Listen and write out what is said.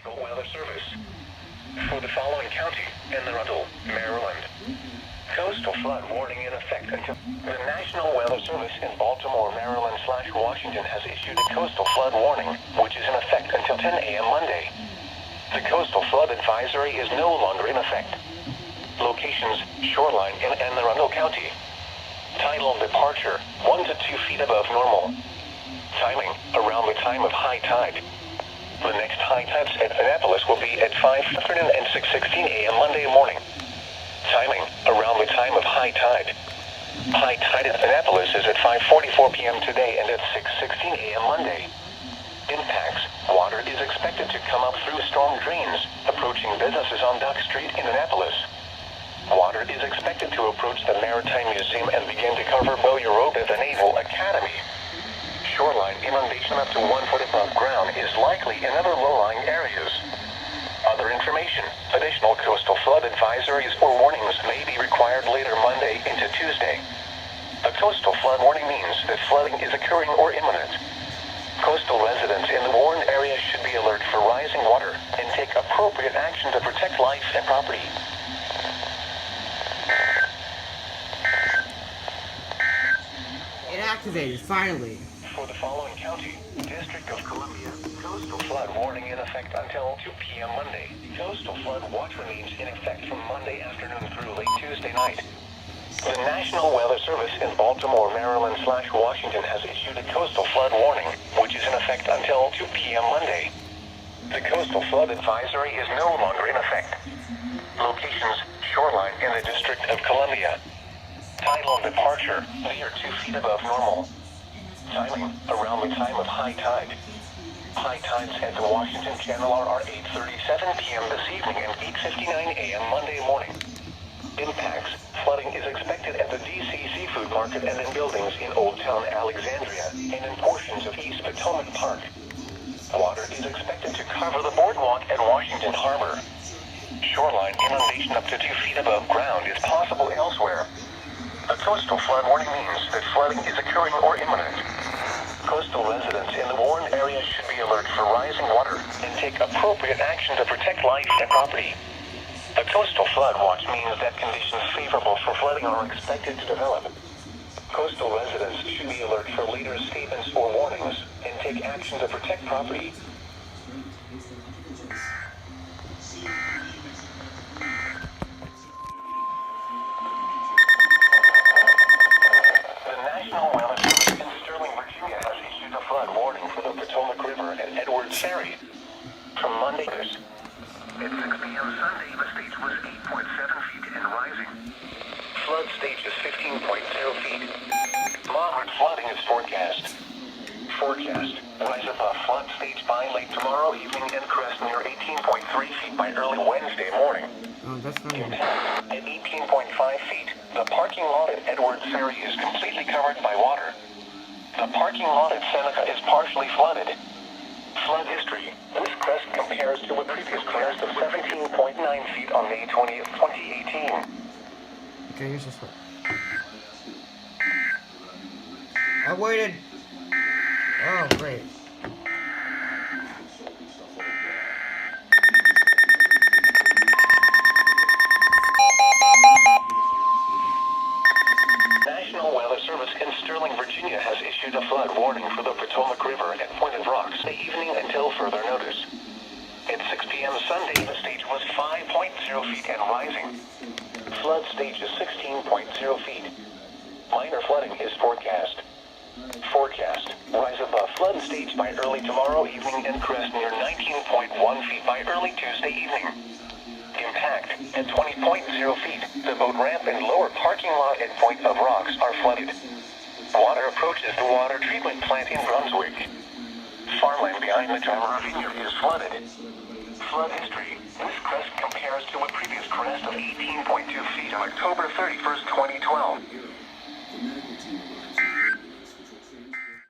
National Weather Service. For the following county in the Rundle, Maryland. Coastal flood warning in effect until the National Weather Service in Baltimore, Maryland/Washington has issued a coastal flood warning, which is in effect until 10 a.m. Monday. The coastal flood advisory is no longer in effect. Locations, shoreline in Anne Arundel County. Tidal departure, 1 to 2 feet above normal. Timing, around the time of high tide. The next high tides at Annapolis will be at 5 afternoon and 6:16 a.m. Monday morning. Timing, around the time of high tide. High tide at Annapolis is at 5:44 p.m. today and at 6:16 a.m. Monday. Impacts, water is expected to come up through storm drains, approaching businesses on Duck Street in Annapolis. Water is expected to approach the Maritime Museum and begin to cover Bowyer Road at the Naval Academy. Shoreline inundation up to 1 foot above ground is likely in other low-lying areas. Other information, additional coastal flood advisories or warnings may be required later Monday into Tuesday. A coastal flood warning means that flooding is occurring or imminent. Coastal residents in the warned area should be alert for rising water and take appropriate action to protect life and property. It activated, finally. For the following county, District of Columbia, coastal flood warning in effect until 2 p.m. Monday. Coastal flood watch remains in effect from Monday afternoon through late Tuesday night. The National Weather Service in Baltimore, Maryland/Washington has issued a coastal flood warning, which is in effect until 2 p.m. Monday. The coastal flood advisory is no longer in effect. Locations, shoreline in the District of Columbia. Tidal departure, near 2 feet above normal. Timing, around the time of high tide. High tides at the Washington Channel are 8:37 p.m. this evening and 8:59 a.m. Monday morning. Impacts, flooding is expected at the D.C. Seafood Market and in buildings in Old Town Alexandria and in portions of East Potomac Park. Water is expected to cover the boardwalk at Washington Harbor. Shoreline inundation up to 2 feet above ground is possible elsewhere. A coastal flood warning means that flooding is occurring or imminent. Coastal residents in the warned area should be alert for rising water and take appropriate action to protect life and property. A coastal flood watch means that conditions favorable for flooding are expected to develop. Coastal residents should be alert for later statements or warnings and take action to protect property. Ferry. From Monday, at 6 p.m. Sunday, the stage was 8.7 feet and rising. Flood stage is 15.0 feet. Moderate flooding is forecast. Forecast, rise above flood stage by late tomorrow evening and crest near 18.3 feet by early Wednesday morning. Oh, that's not Impact at 18.5 feet. The parking lot at Edwards Ferry is completely covered by water. The parking lot at Seneca is partially flooded. Flood history. This crest compares to a previous crest of 17.9 feet on May 20th, 2018. Okay, here's this one. I waited. Oh, great. National Weather Service in Sterling, Virginia has issued a flood warning for the Potomac River at Pointed Rocks the evening until further notice. At 6 p.m. Sunday, the stage was 5.0 feet and rising. Flood stage is 16.0 feet. Minor flooding is forecast. Forecast, rise above flood stage by early tomorrow evening and crest near 19.1 feet by early Tuesday evening. Impact, at 20.0 feet, the boat ramp and lower parking lot at Point of Rocks are flooded. Water approaches the water treatment plant in Brunswick. Farmland behind the Tower Vineyard is flooded. Flood history, this crest compares to a previous crest of 18.2 feet on October 31st, 2012.